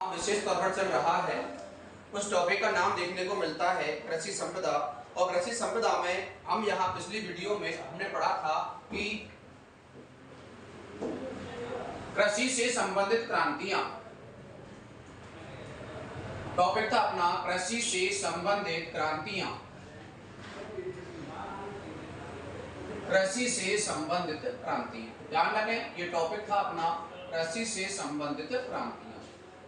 विशेष तौर पर चल रहा है। उस टॉपिक का नाम देखने को मिलता है कृषि संपदा। और कृषि संपदा में हम यहाँ पिछली वीडियो में हमने पढ़ा था कि कृषि से संबंधित क्रांतियां। टॉपिक था अपना कृषि से संबंधित क्रांतियां। कृषि से संबंधित क्रांतियां, ध्यान रखें ये टॉपिक था अपना कृषि से संबंधित क्रांतियां।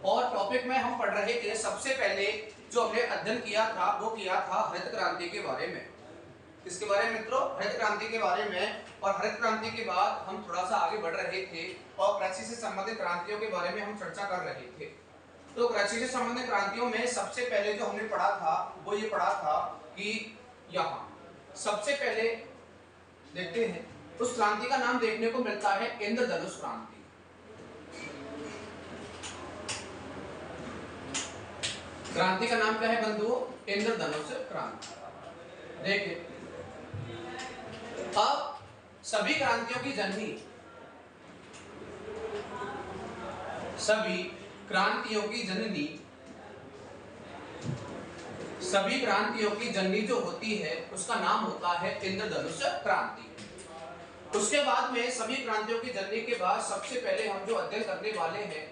और टॉपिक में हम पढ़ रहे थे, सबसे पहले जो हमने अध्ययन किया था वो किया था हरित क्रांति के बारे में। किसके बारे में मित्रों? हरित क्रांति के बारे में। और हरित क्रांति के बाद हम थोड़ा सा आगे बढ़ रहे थे और कृषि से संबंधित क्रांतियों के बारे में हम चर्चा कर रहे थे। तो कृषि से संबंधित क्रांतियों में सबसे पहले जो हमने पढ़ा था वो ये पढ़ा था कि यहाँ सबसे पहले देखते हैं, उस क्रांति का नाम देखने को मिलता है इंद्रधनुष क्रांति। क्रांति का नाम क्या है बंधुओं? इंद्रधनुष क्रांति। देखिए, अब सभी क्रांतियों की जननी, सभी क्रांतियों की जननी, सभी क्रांतियों की जननी जो होती है उसका नाम होता है इंद्रधनुष क्रांति। उसके बाद में सभी क्रांतियों की जननी के बाद सबसे पहले हम जो अध्ययन करने वाले हैं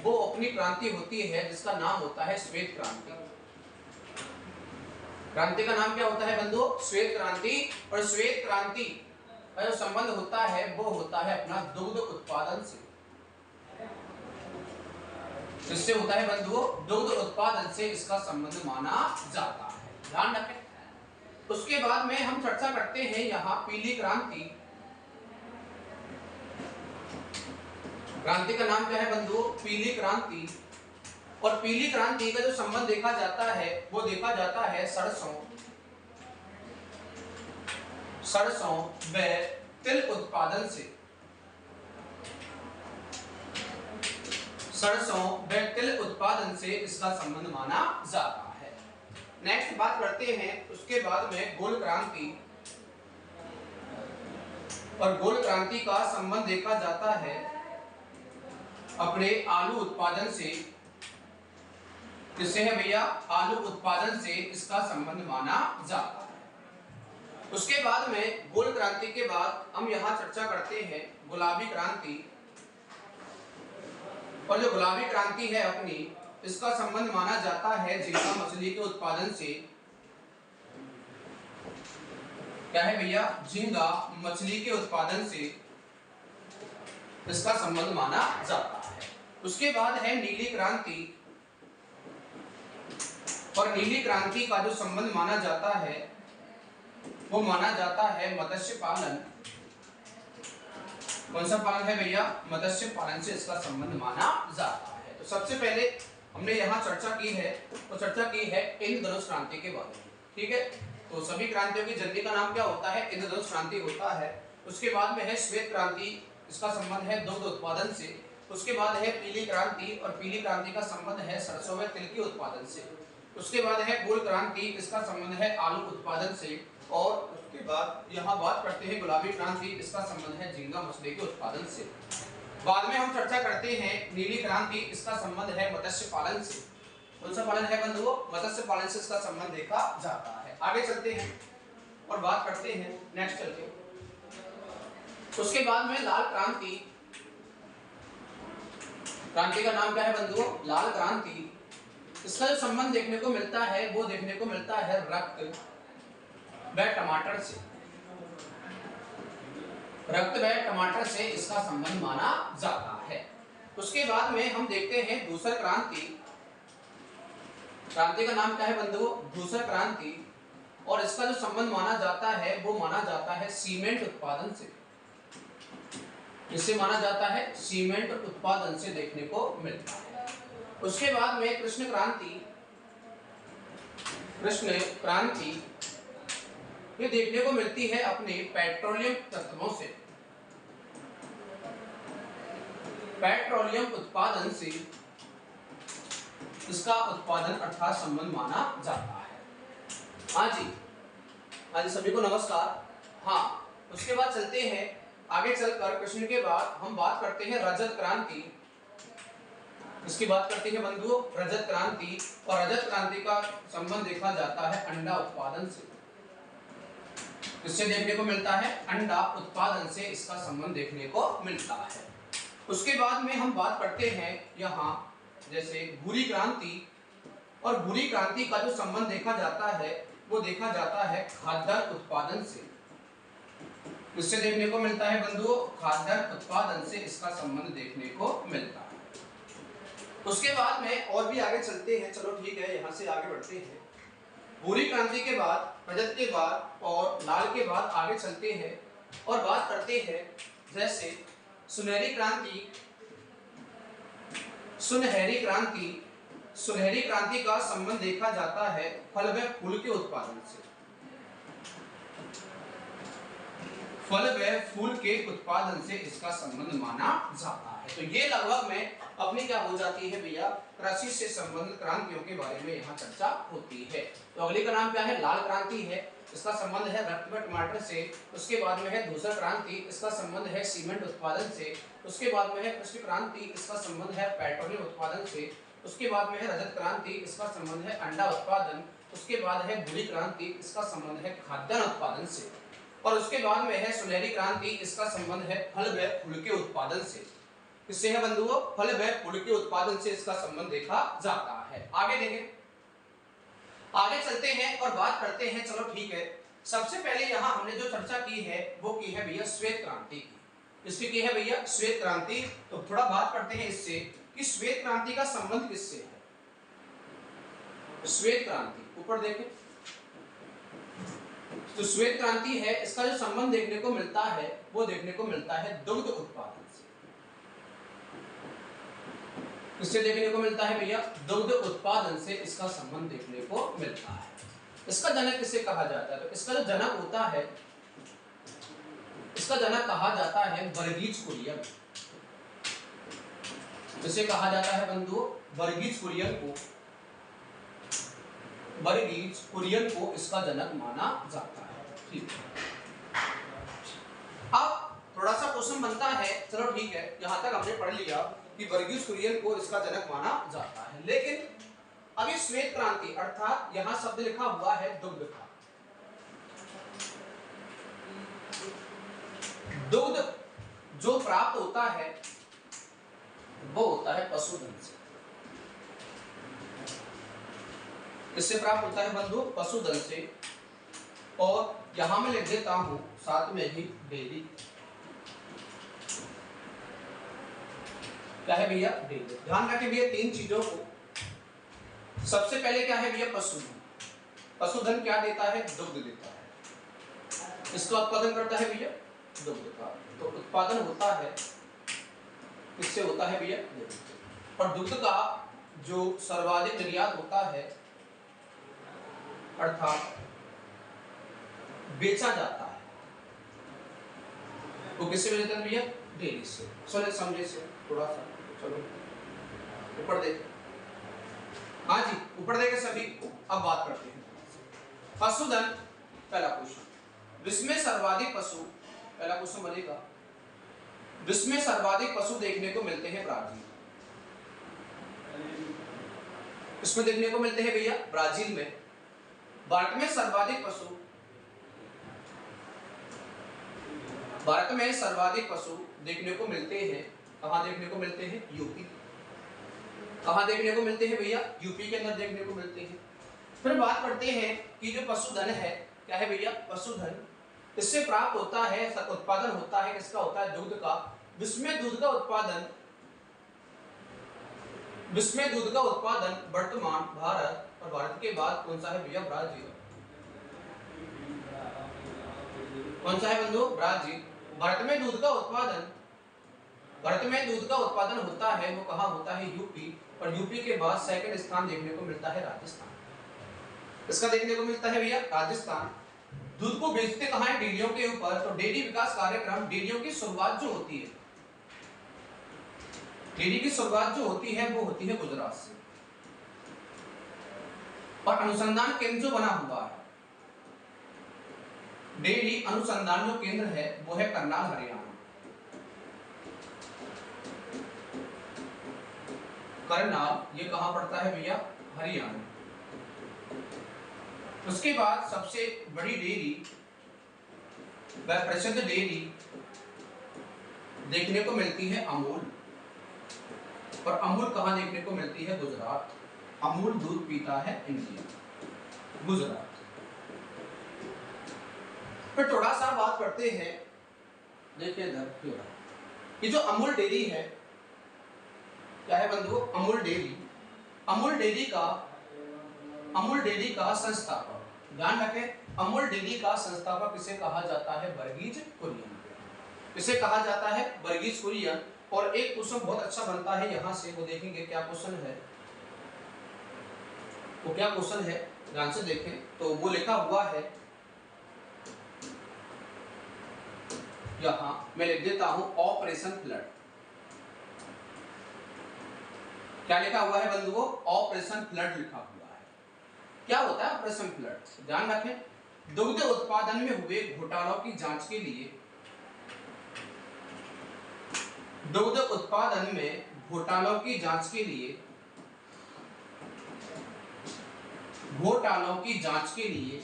वो अपनी क्रांति होती है जिसका नाम होता है श्वेत क्रांति। क्रांति का नाम क्या होता है बंधुओं? श्वेत क्रांति। और श्वेत क्रांति का जो संबंध होता है वो होता है अपना दुग्ध उत्पादन से। किससे होता है बंधुओं? दुग्ध उत्पादन से इसका संबंध माना जाता है, ध्यान रखें। उसके बाद में हम चर्चा करते हैं यहाँ पीली क्रांति। क्रांति का नाम क्या है बंधुओं? पीली क्रांति। और पीली क्रांति का जो संबंध देखा जाता है वो देखा जाता है सरसों व तिल उत्पादन से। सरसों व तिल उत्पादन से इसका संबंध माना जाता है। नेक्स्ट बात करते हैं उसके बाद में गोल क्रांति। और गोल क्रांति का संबंध देखा जाता है अपने आलू उत्पादन से। किससे है भैया? आलू उत्पादन से इसका संबंध माना जाता है। उसके बाद में गोल क्रांति के बाद हम यहाँ चर्चा करते हैं गुलाबी क्रांति। और जो गुलाबी क्रांति है अपनी, इसका संबंध माना जाता है झींगा मछली के उत्पादन से। क्या है भैया? झींगा मछली के उत्पादन से इसका संबंध माना जाता है। उसके बाद है नीली क्रांति। और नीली क्रांति का जो संबंध माना जाता है वो माना जाता है मत्स्य पालन। कौन सा पालन है भैया? मत्स्य पालन से इसका संबंध माना जाता है। तो सबसे पहले हमने यहाँ चर्चा की है, तो चर्चा की है इंद्रधनुष क्रांति के बारे में, ठीक है। तो सभी क्रांतियों की जननी का नाम क्या होता है? इंद्रधनुष क्रांति होता है। उसके बाद में है श्वेत क्रांति, इसका संबंध है दुग्ध उत्पादन से। उसके बाद है पीली क्रांति, और पीली क्रांति का संबंध है सरसों व तिल के उत्पादन से। उसके बाद है गोल क्रांति, इसका संबंध है आलू उत्पादन से। और उसके बाद यहाँ बात करते हैं गुलाबी क्रांति, इसका संबंध है झींगा मछली के उत्पादन से। बाद में हम चर्चा करते हैं नीली क्रांति, इसका संबंध है मत्स्य पालन से। कौन सा पालन है बंधुओं? मत्स्य पालन से इसका संबंध देखा जाता है। आगे चलते हैं और बात करते हैं, नेक्स्ट चलते। उसके बाद में लाल क्रांति। क्रांति का नाम क्या है बंधुओं? लाल क्रांति। इसका जो संबंध देखने को मिलता है वो देखने को मिलता है रक्त व टमाटर से। रक्त व टमाटर से इसका संबंध माना जाता है। उसके बाद में हम देखते हैं धूसर क्रांति। क्रांति का नाम क्या है बंधुओं? धूसर क्रांति। और इसका जो संबंध माना जाता है वो माना जाता है सीमेंट उत्पादन से। इससे माना जाता है सीमेंट उत्पादन से देखने को मिलता है। उसके बाद में कृष्ण क्रांति। कृष्ण क्रांति ये देखने को मिलती है अपने पेट्रोलियम तत्वों से। पेट्रोलियम उत्पादन से इसका उत्पादन अर्थात संबंध माना जाता है। हाँ जी, हाँ जी, सभी को नमस्कार। हाँ, उसके बाद चलते हैं आगे चलकर। कृष्ण के बाद हम बात करते हैं रजत क्रांति। इसकी बात करते हैं बंधुओं रजत क्रांति, और रजत क्रांति का संबंध देखा जाता है अंडा उत्पादन से। इससे देखने को मिलता है अंडा उत्पादन से इसका संबंध देखने को मिलता है। उसके बाद में हम बात करते हैं यहाँ जैसे भूरी क्रांति, और भूरी क्रांति का जो संबंध देखा जाता है वो देखा जाता है खाद्यान्न उत्पादन से। इससे देखने को मिलता है बंधुओं खाद्यान्न उत्पादन से इसका संबंध देखने को मिलता है। उसके बाद में और भी आगे चलते हैं, चलो ठीक है यहाँ से आगे बढ़ते हैं। भूरी क्रांति के बाद रजत के बाद और लाल के बाद आगे चलते हैं और बात करते हैं जैसे सुनहरी क्रांति। सुनहरी क्रांति, सुनहरी क्रांति का संबंध देखा जाता है फल व फूल के उत्पादन से। फल व फूल के उत्पादन से इसका संबंध माना जाता है। तो ये लगभग में अपनी क्या हो जाती है भैया कृषि से संबंधित क्रांतियों के बारे में यहाँ चर्चा होती है। तो अगली का नाम क्या है लाल क्रांति है, इसका संबंध है रक्त व टमाटर से। उसके बाद में है धूसर क्रांति, इसका संबंध है सीमेंट उत्पादन से। उसके बाद में है कृषि क्रांति, इसका संबंध है पेट्रोलियम उत्पादन से। उसके बाद में है रजत क्रांति, इसका संबंध है अंडा उत्पादन। उसके बाद है भूरी क्रांति, इसका संबंध है खाद्यान्न उत्पादन से। और उसके बाद में है सुनहरी क्रांति, इसका संबंध है फल व फूल के उत्पादन से। किससे है बंधुओं फल व फूल के उत्पादन से इसका संबंध देखा जाता है। आगे देखें, आगे चलते हैं और बात करते हैं, चलो ठीक है। सबसे पहले यहाँ हमने जो चर्चा की है वो की है भैया श्वेत क्रांति की। इसकी की है भैया श्वेत क्रांति। तो थोड़ा बात करते हैं इससे कि श्वेत क्रांति का संबंध किससे है। श्वेत क्रांति ऊपर देखें तो श्वेत क्रांति है, इसका जो संबंध देखने को मिलता है वो देखने को मिलता है दुग्ध उत्पादन से। किससे देखने को मिलता है भैया दुग्ध उत्पादन से इसका संबंध देखने को मिलता है। इसका जनक किसे कहा जाता है, तो इसका जो जनक होता है इसका जनक कहा जाता है वर्गीज कुरियन। इसे कहा जाता है बंधुओं वर्गीज कुरियन को, वर्गीज कुरियन को इसका जनक माना जाता है। ठीक है, अब थोड़ा सा क्वेश्चन बनता है, चलो ठीक है यहां तक हमने पढ़ लिया कि वर्गीज कुरियन को इसका जनक माना जाता है। लेकिन अभी श्वेत क्रांति अर्थात यहां शब्द लिखा हुआ है दुग्ध का। दुग्ध जो प्राप्त होता है वो होता है पशुधन से। किससे प्राप्त होता है बंधु पशुधन से। और यहां मैं लिख देता हूं साथ में ही डेयरी। क्या है भैया डेयरी। ध्यान रखें भैया तीन चीजों को। सबसे पहले क्या है भैया पशुधन। पशुधन क्या देता है दुग्ध देता है। इसका उत्पादन करता है भैया दुग्ध का। तो उत्पादन होता है किससे होता है भैया दुग्ध से। और दुग्ध का जो सर्वाधिक निर्यात होता है अर्थात बेचा जाता है वो किससे मिलता है भैया डेयरी से। चलो समझे से थोड़ा सा, चलो ऊपर देखें। हाँ जी ऊपर देखें सभी। अब बात करते हैं पशुधन। पहला क्वेश्चन विश्व में सर्वाधिक पशु, पहला क्वेश्चन बनेगा विश्व में सर्वाधिक पशु देखने को मिलते हैं ब्राजील। इसमें देखने को मिलते हैं भैया ब्राजील में। भारत में सर्वाधिक पशु, भारत में सर्वाधिक पशु देखने को मिलते हैं कहां देखने को मिलते हैं यूपी। कहां देखने को मिलते हैं भैया यूपी के अंदर देखने को मिलते हैं। फिर बात करते हैं कि जो पशुधन है क्या है भैया पशुधन, इससे प्राप्त होता है उत्पादन होता है किसका होता है दूध का। विश्व में दूध का उत्पादन, विश्व में दूध का उत्पादन वर्तमान भारत और भारत के बाद कौन सा है भैया ब्राजील। कौन सा है बंधु ब्राजील। भारत में दूध का उत्पादन, भारत में दूध का उत्पादन होता है वो कहाँ होता है यूपी। और यूपी के बाद सेकंड स्थान देखने को मिलता है राजस्थान। इसका देखने को मिलता है भैया राजस्थान। दूध को बेचते कहाँ है डेयरियों के ऊपर। तो डेयरी विकास कार्यक्रम, डेयरियों की शुरुआत जो होती है, डेयरी की शुरुआत जो होती है वो होती है गुजरात से। और अनुसंधान केंद्र जो बना हुआ है डेयरी अनुसंधान जो केंद्र है वो है करनाल हरियाणा। करनाल, ये कहाँ पड़ता है भैया? हरियाणा। उसके बाद सबसे बड़ी डेयरी व प्रसिद्ध डेयरी देखने को मिलती है अमूल, और अमूल कहाँ देखने को मिलती है? गुजरात। अमूल दूध पीता है इंडिया, गुजरात। फिर थोड़ा सा बात करते हैं, देखिए इधर, ये जो अमूल डेयरी है, क्या है बंधुओं? अमूल डेयरी। अमूल डेयरी का संस्थापक, ध्यान रखें, अमूल डेयरी का संस्थापक किसे कहा जाता है? वर्गीज कुरियन। इसे कहा जाता है वर्गीज कुरियन। और एक क्वेश्चन बहुत अच्छा बनता है यहां से, वो देखेंगे क्या क्वेश्चन है, वो क्या क्वेश्चन है, ध्यान से देखें। तो वो लिखा हुआ है यहां, मैं लिख देता हूं, ऑपरेशन फ्लड। क्या लिखा हुआ है बंधुओं? ऑपरेशन फ्लड लिखा हुआ है। क्या होता है ऑपरेशन फ्लड? ध्यान रखें, दुग्ध उत्पादन में हुए घोटालों की जांच के लिए, दुग्ध उत्पादन में घोटालों की जांच के लिए, घोटालों की जांच के लिए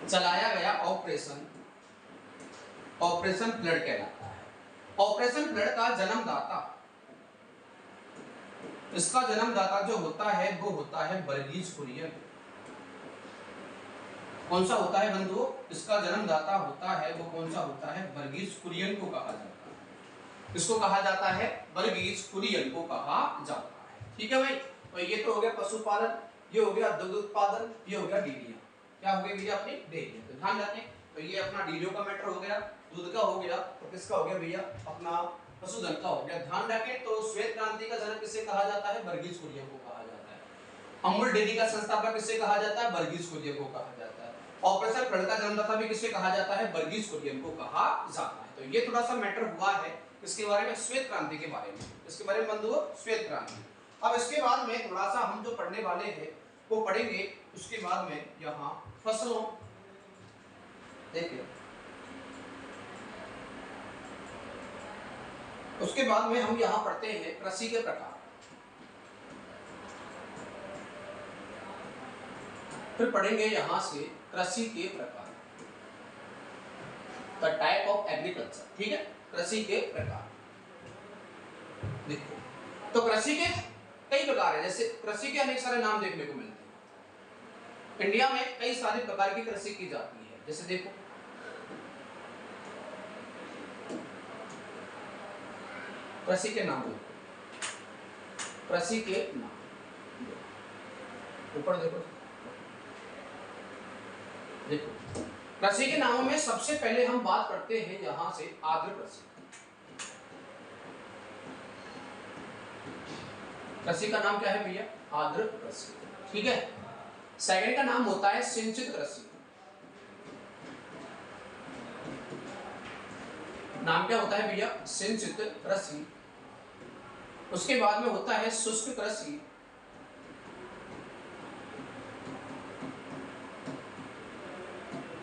चलाया गया ऑपरेशन, ऑपरेशन फ्लड कहलाता है। ऑपरेशन फ्लड का जन्मदाता, इसका जन्मदाता जो होता है वो होता है वर्गीज कुरियन। कौन सा होता है बंधुओं? इसका जन्मदाता होता है वो कौन सा होता है? वर्गीज कुरियन को कहा जाता है। इसको कहा जाता है वर्गीज कुरियन को कहा जाता है। ठीक है भाई, तो ये तो हो गया पशुपालन, ये हो गया दुग्ध उत्पादन, ये हो गया डेयरियां। क्या हो गया भैया? अपनी डेयरियां। तो ध्यान रखें, तो ये अपना डेयरियों का मैटर हो गया, दूध का हो गया, और किसका हो गया भैया? अपना पशुधन का हो गया। ध्यान रखें, तो श्वेत क्रांति का जनक किसे कहा जाता है? वर्गीज कुरियन को कहा जाता है। अमूल डेयरी का संस्थापक किसे कहा जाता है? वर्गीज कुरियन को कहा जाता है। ऑपरेशन फ्लड का जन्मदाता भी किसे कहा जाता है? वर्गीज कुरियन को कहा जाता है। तो ये थोड़ा सा मैटर हुआ है इसके बारे में, श्वेत क्रांति के बारे में। इसके बारे में बंधुओं, श्वेत क्रांति। अब इसके बाद में थोड़ा सा हम जो पढ़ने वाले हैं वो पढ़ेंगे, उसके बाद में यहाँ फसलों, देखिए उसके बाद में हम यहाँ पढ़ते हैं कृषि के प्रकार, फिर पढ़ेंगे यहां से कृषि के प्रकार, द टाइप ऑफ एग्रीकल्चर। ठीक है, कृषि के प्रकार। देखो, तो कृषि के कई प्रकार है, जैसे कृषि के अनेक सारे नाम देखने को मिलते हैं। इंडिया में कई सारे प्रकार की कृषि की जाती है। जैसे देखो, कृषि के नाम देखो, कृषि के नाम ऊपर देखो, देखो कृषि के नामों में सबसे पहले हम बात करते हैं यहां से आर्द्र कृषि। कृषि का नाम क्या है भैया? आर्द्र कृषि। ठीक है, सेकंड का नाम होता है सिंचित कृषि। नाम क्या होता है भैया? सिंचित कृषि। उसके बाद में होता है शुष्क कृषि।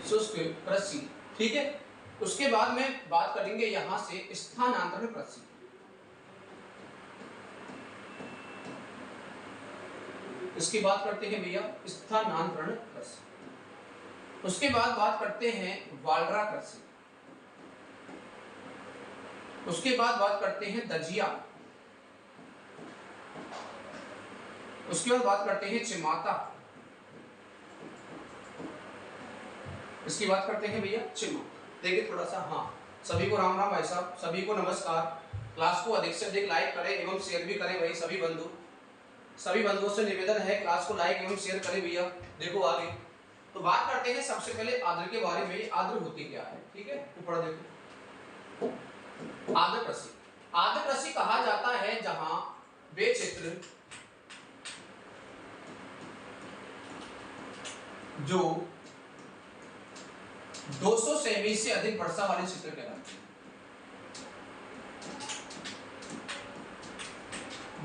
शुष्क कृषि। ठीक है, उसके बाद में बात करेंगे यहां से स्थानांतरण कृषि। इसकी बात करते हैं भैया स्थानांतरण कृषि। उसके बाद बात करते हैं वालरा कृषि। उसके बाद बात करते हैं दजिया। उसके बाद बात करते हैं चिमाता। इसकी बात करते हैं भैया चिमा। देखिए थोड़ा सा, हाँ सभी को राम राम भाई साहब, सभी को नमस्कार। क्लास को अधिक से अधिक लाइक करें एवं शेयर भी करें भाई सभी बंधुओं से निवेदन है क्लास को लाइक एवं शेयर करें भैया। देखो आगे तो बात करते हैं सबसे पहले आर्द्र के बारे में। आर्द्र होती क्या है? ठीक है, ऊपर देखो, आर्द्र कृषि। आर्द्र कृषि कहा जाता है जहां वे क्षेत्र जो 200 सेमी से अधिक वर्षा वाले क्षेत्र कहलाते हैं।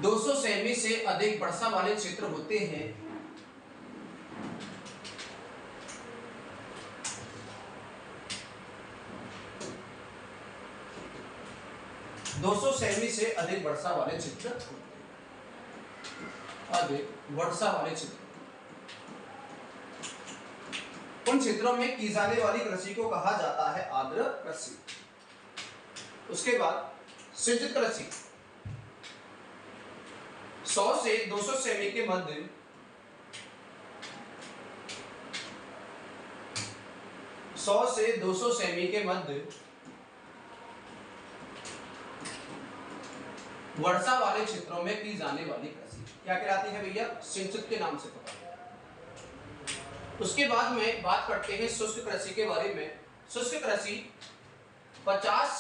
200 सेमी से अधिक वर्षा वाले क्षेत्र होते हैं 200 सेमी से अधिक अधिक वर्षा वाले क्षेत्र होते हैं। अधिक वर्षा वाले क्षेत्र, उन क्षेत्रों में की जाने वाली कृषि को कहा जाता है आर्द्र कृषि। उसके बाद सिंचित कृषि 100 से 200 सेमी के मध्य 100 से 200 सेमी के मध्य वर्षा वाले क्षेत्रों में की जाने वाली कृषि क्या कहलाती है भैया? सिंचित के नाम से पता। उसके बाद में बात करते हैं शुष्क कृषि के बारे में। शुष्क कृषि 50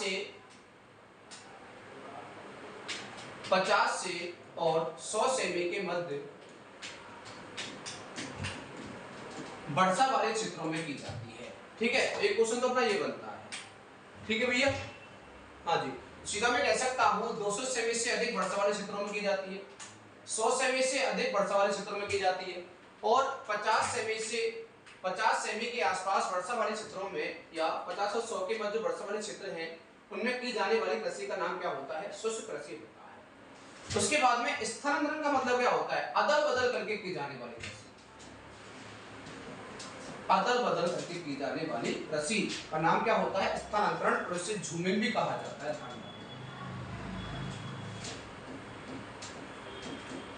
से और 100 सेमी के मध्य वर्षा वाले क्षेत्रों में की जाती है। ठीक है, एक क्वेश्चन तो अपना ये बनता है। ठीक है भैया, हाँ जी, सीधा मैं कह सकता हूं 200 सेमी से अधिक वर्षा वाले क्षेत्रों में की जाती है, 100 सेमी से अधिक वर्षा वाले क्षेत्रों में की जाती है, और 50 सेमी के आसपास वर्षा वाले क्षेत्रों में या 50 और 100 के मध्य जो वर्षा वाले क्षेत्र हैं उनमें की जाने वाली कृषि का नाम क्या होता है? शुष्क कृषि होता है। उसके बाद में स्थानांतरण का मतलब क्या होता है? अदल बदल करके की जाने वाली कृषि। अदल बदल करके की जाने वाली कृषि का नाम क्या होता है? स्थानांतरण, और इसे झूमिंग भी कहा जाता है।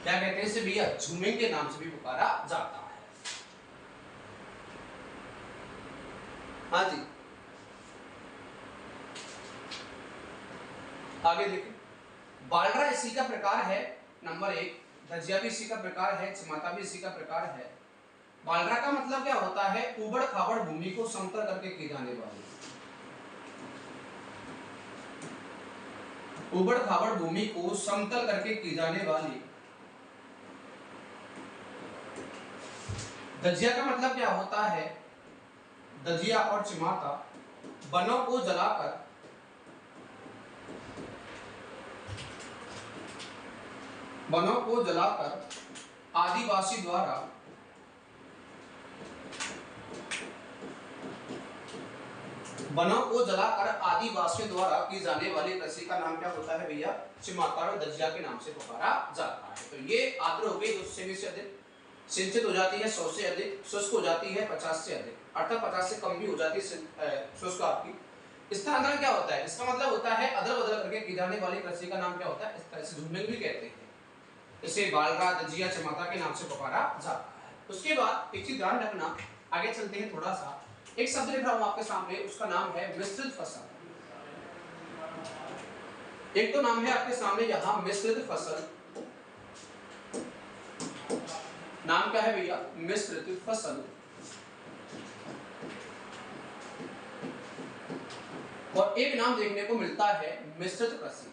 क्या कहते हैं इसे भैया? झूमिंग के नाम से भी पुकारा जाता है। हाँ जी, आगे देखिए, बालरा इसी का प्रकार है नंबर 1, धजिया भी इसी का प्रकार है, चिमाता भी इसी का प्रकार है। बालरा का मतलब क्या होता है? उबड़ खाबड़ भूमि को समतल करके की जाने वाली, उबड़ खाबड़ भूमि को समतल करके की जाने वाली। दजिया का मतलब क्या होता है? दजिया और चिमाता वनों को जलाकर आदिवासी द्वारा आदिवासियों द्वारा की जाने वाली कृषि का नाम क्या होता है भैया? चिमाता और दजिया के नाम से पुकारा जाता है। तो ये आर्द्र हो गई 200 सेमी से अधिक, सिंचित हो जाती है 100 से अधिक, शुष्क हो जाती है 50 से अधिक, अर्थात 50 से कम भी हो जाती है शुष्क आपकी। स्थानांतरण क्या होता है? इसका मतलब होता है अदल बदल करके की जाने वाली कृषि का नाम क्या होता है? इस तरह से झूमिंग भी कहते हैं। इसे बालरा, दजिया, चिमाता के नाम से पुकारा जाता है। उसके बाद एक चीज ध्यान रखना, आगे चलते हैं थोड़ा सा। एक शब्द लिख रहा हूं आपके सामने, उसका नाम है मिश्रित फसल। एक तो नाम है आपके सामने यहां मिश्रित फसल, नाम क्या है भैया? मिश्रित फसल। और एक नाम देखने को मिलता है मिश्रित कृषि।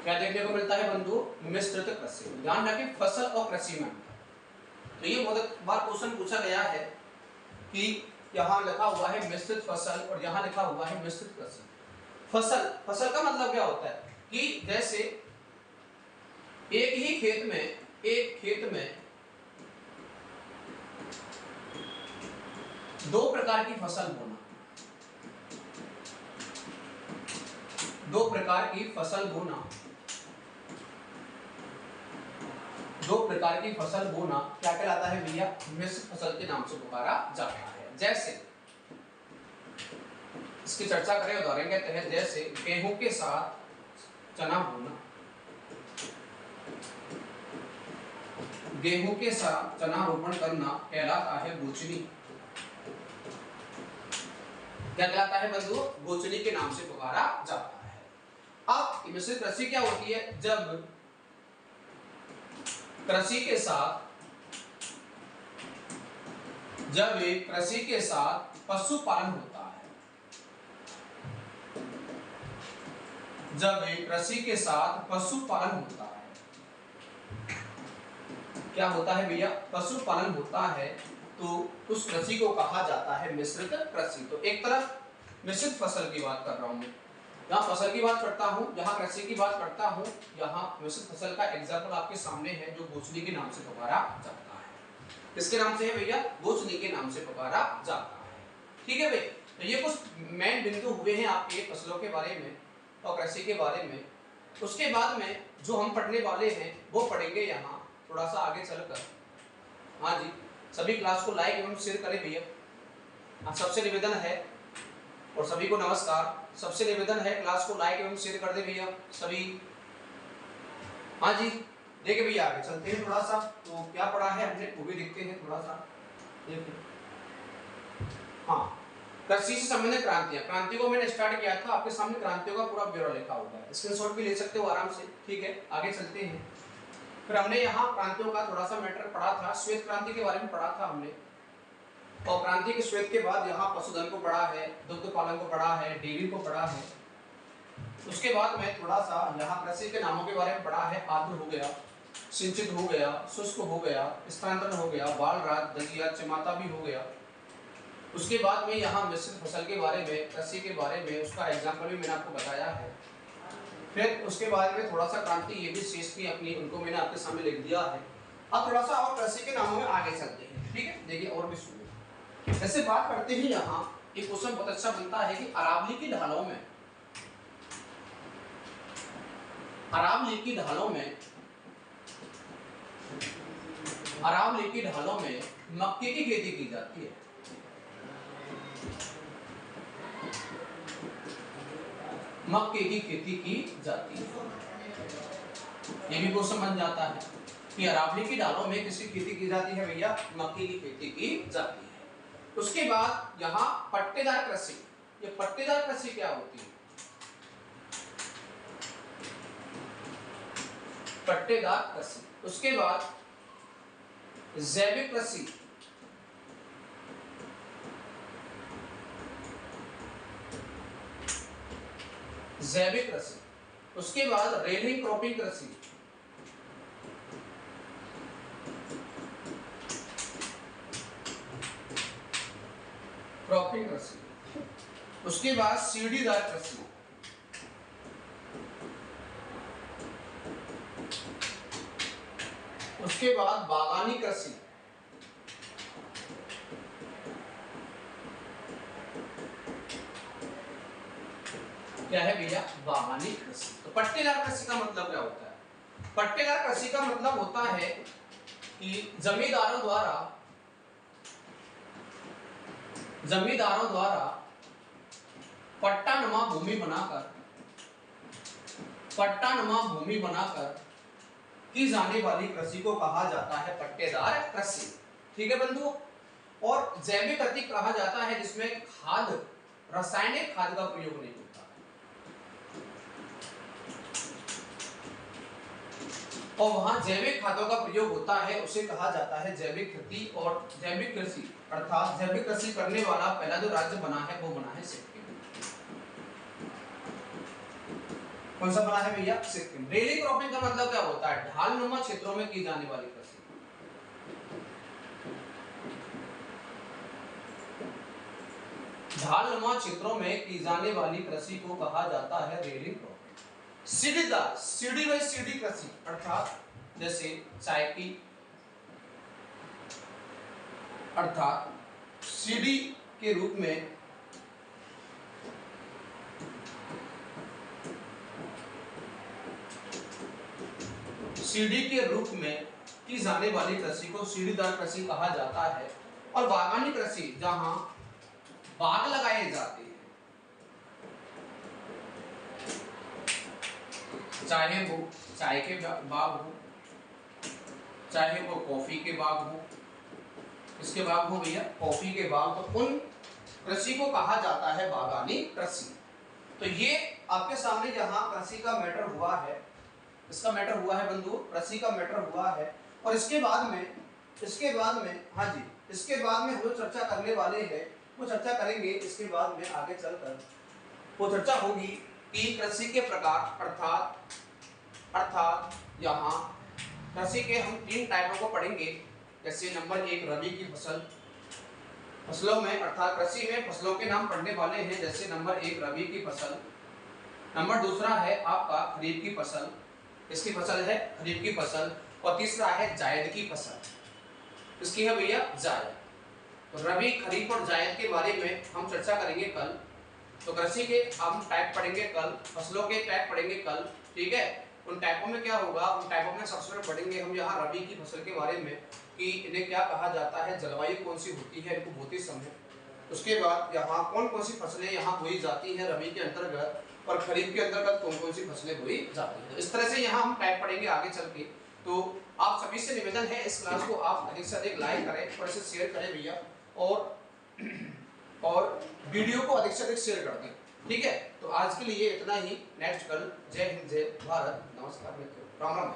क्या देखने को मिलता है बंधु? मिश्रित कृषि। ध्यान रखें फसल और कृषि में। तो ये बहुत बार क्वेश्चन पूछा गया है कि यहाँ लिखा हुआ है मिश्रित फसल और यहाँ लिखा हुआ है मिश्रित कृषि। फसल का मतलब क्या होता है कि जैसे एक खेत में दो प्रकार की फसल बोना, दो प्रकार की फसल बोना क्या कहलाता है भैया? मिश्र फसल के नाम से पुकारा जाता है। जैसे इसकी चर्चा करें उदाहरण के तहत, जैसे गेहूं के साथ चना बोना, गेहूं के साथ चना रोपण करना कहलाता है बोचनी। क्या कहलाता है बंधु? बोचनी के नाम से पुकारा जाता है। अब मिश्रित कृषि क्या होती है? जब कृषि के साथ पशुपालन होता है, जब कृषि के साथ पशुपालन होता है, क्या होता है भैया? पशुपालन होता है, तो उस कृषि को कहा जाता है मिश्रित कृषि। तो एक तरफ मिश्रित फसल की बात कर रहा हूं, यहाँ फसल की बात करता हूँ, यहाँ कृषि की बात करता हूँ, यहाँ मिश्रित फसल का एग्जाम्पल आपके सामने है जो बोचनी के नाम से पुकारा जाता है। किसके नाम से है भैया? बोचनी के नाम से पुकारा जाता है। ठीक है भाई, तो ये कुछ मेन बिंदु हुए हैं आपके फसलों के बारे में और कृषि के बारे में। उसके बाद में जो हम पढ़ने वाले हैं वो पढ़ेंगे यहाँ थोड़ा सा आगे चलकर। हाँ जी, सभी क्लास को लाइक एवं शेयर करें भैया। आप सबसे निवेदन है, और सभी को नमस्कार, सबसे निवेदन है क्लास को लाइक एवं शेयर कर दे भैया सभी। हाँ जी, देखिए भैया आगे चलते हैं थोड़ा सा। तो क्या पढ़ा है हमने वो भी देखते हैं थोड़ा सा। देखिए हाँ, कृषि से संबंधित क्रांतियां, क्रांतियों को मैंने स्टार्ट किया था, आपके सामने क्रांतियों का पूरा ब्यौरा लिखा हुआ है, स्क्रीनशॉट भी ले सकते हो आराम से। ठीक है, आगे चलते हैं। फिर हमने यहाँ क्रांतियों का थोड़ा सा मैटर पढ़ा था, श्वेत क्रांति के बारे में पढ़ा था हमने। और क्रांति के श्वेत के बाद यहाँ पशुधन को पढ़ा है, दुग्ध पालन को पढ़ा है, डेयरी को पढ़ा है। उसके बाद में थोड़ा सा यहाँ कृषि के नामों के बारे में पढ़ा है। आर्द्र हो गया, सिंचित हो गया, शुष्क हो गया, स्थानांतरण हो गया, बाल रात, दलिया, चमाता भी हो गया। उसके बाद में यहाँ मिश्रित फसल के बारे में, कृषि के बारे में, उसका एग्जाम्पल भी मैंने आपको बताया है। फिर उसके बाद में थोड़ा सा क्रांति ये भी शेष थी अपनी, उनको मैंने आपके सामने लिख दिया है। अब थोड़ा सा और कृषि के नामों में आगे चलते हैं। ठीक है, देखिए और भी सुनिए। ऐसे बात करते हैं यहाँ एक क्वेश्चन बहुत अच्छा बनता है कि अरावली की ढालों में, अरावली की ढालों में, अरावली की ढालों में मक्के की खेती की जाती है। मक्के की खेती की जाती है, ये भी क्वेश्चन बन जाता है कि अरावली की ढालों में किसकी खेती की जाती है भैया? मक्के की खेती की जाती है। उसके बाद यहाँ पट्टेदार कृषि, ये पट्टेदार कृषि क्या होती है? पट्टेदार कृषि। उसके बाद जैविक कृषि, जैविक कृषि। उसके बाद रेलिंग क्रॉपिंग कृषि, क्रॉपिंग कृषि। उसके बाद सीढ़ीदार कृषि, उसके बाद बागानी कृषि, क्या है भैया? बागानी कृषि। तो पट्टेदार कृषि का मतलब क्या होता है? पट्टेदार कृषि का मतलब होता है कि जमींदारों द्वारा पट्टानुमा भूमि बनाकर की जाने वाली कृषि को कहा जाता है पट्टेदार कृषि। ठीक है बंधु। और जैविक खेती कहा जाता है जिसमें खाद, रासायनिक खाद का प्रयोग नहीं होता। और वहां जैविक खादों का प्रयोग होता है, उसे कहा जाता है जैविक खेती और जैविक कृषि। अर्थात जैविक कृषि करने वाला पहला जो राज्य बना है वो बना है सिक्किम। कौन सा बना है भैया? सिक्किम। रेलिंग क्रॉपिंग का मतलब क्या होता है? ढालनुमा क्षेत्रों में की जाने वाली कृषि। ढालनुमा क्षेत्रों में की जाने वाली कृषि को कहा जाता है रेलिंग क्रॉपिंग। सीढ़ीदार, सीढ़ी बाई सीढ़ी कृषि, अर्थात जैसे चाय की, अर्थात सीढ़ी के रूप में सीढ़ी के रूप में की जाने वाली कृषि को सीढ़ीदार कृषि कहा जाता है। और बागानी कृषि, जहां बाग लगाए जाते हैं, चाहे वो चाय के बाग हो, चाहे वो कॉफी के बाग हो, इसके बाग हो भैया, कॉफी के बाग, तो उन कृषि को कहा जाता है बागानी कृषि। तो ये आपके सामने जहां कृषि का मैटर हुआ है, इसका मैटर हुआ है बंधु, कृषि का मैटर हुआ है। और इसके बाद में हाँ जी, इसके बाद में हम जो चर्चा करने वाले हैं वो चर्चा करेंगे। इसके बाद में आगे चलकर वो चर्चा होगी कि कृषि के प्रकार, अर्थात यहाँ कृषि के हम 3 टाइपों को पढ़ेंगे। जैसे नंबर 1 रबी की फसल, फसलों में अर्थात कृषि में फसलों के नाम पढ़ने वाले हैं। जैसे नंबर 1 रबी की फसल, नंबर दूसरा है आपका खरीफ की फसल, इसकी फसल है खरीफ की फसल, और तीसरा है जायद की फसल, इसकी है भैया जायद। तो रबी, खरीफ और जायद के बारे में हम चर्चा करेंगे कल। तो कृषि के हम टाइप पढ़ेंगे कल, फसलों के टाइप पढ़ेंगे कल, ठीक है। उन टाइपों में क्या होगा, उन टाइपों में सबसे पहले पढ़ेंगे हम यहाँ रबी की फसल के बारे में कि इन्हें क्या कहा जाता है, जलवायु कौन सी होती है इनको बोते समय। उसके बाद यहाँ कौन कौन सी फसलें यहाँ बोई जाती हैं रबी के अंतर्गत, और खरीफ के अंतर्गत कौन कौन सी फसलें बोई जाती हैं। इस तरह से यहाँ हम टाइप पढ़ेंगे आगे चल के। तो आप सभी से निवेदन है इस क्लास को आप अधिक से अधिक लाइक करें, थोड़े से शेयर करें भैया, और वीडियो को अधिक से अधिक शेयर कर दें, ठीक है। तो आज के लिए इतना ही, नेक्स्ट कल। जय हिंद, जय भारत, नमस्कार मित्रों, राम राम।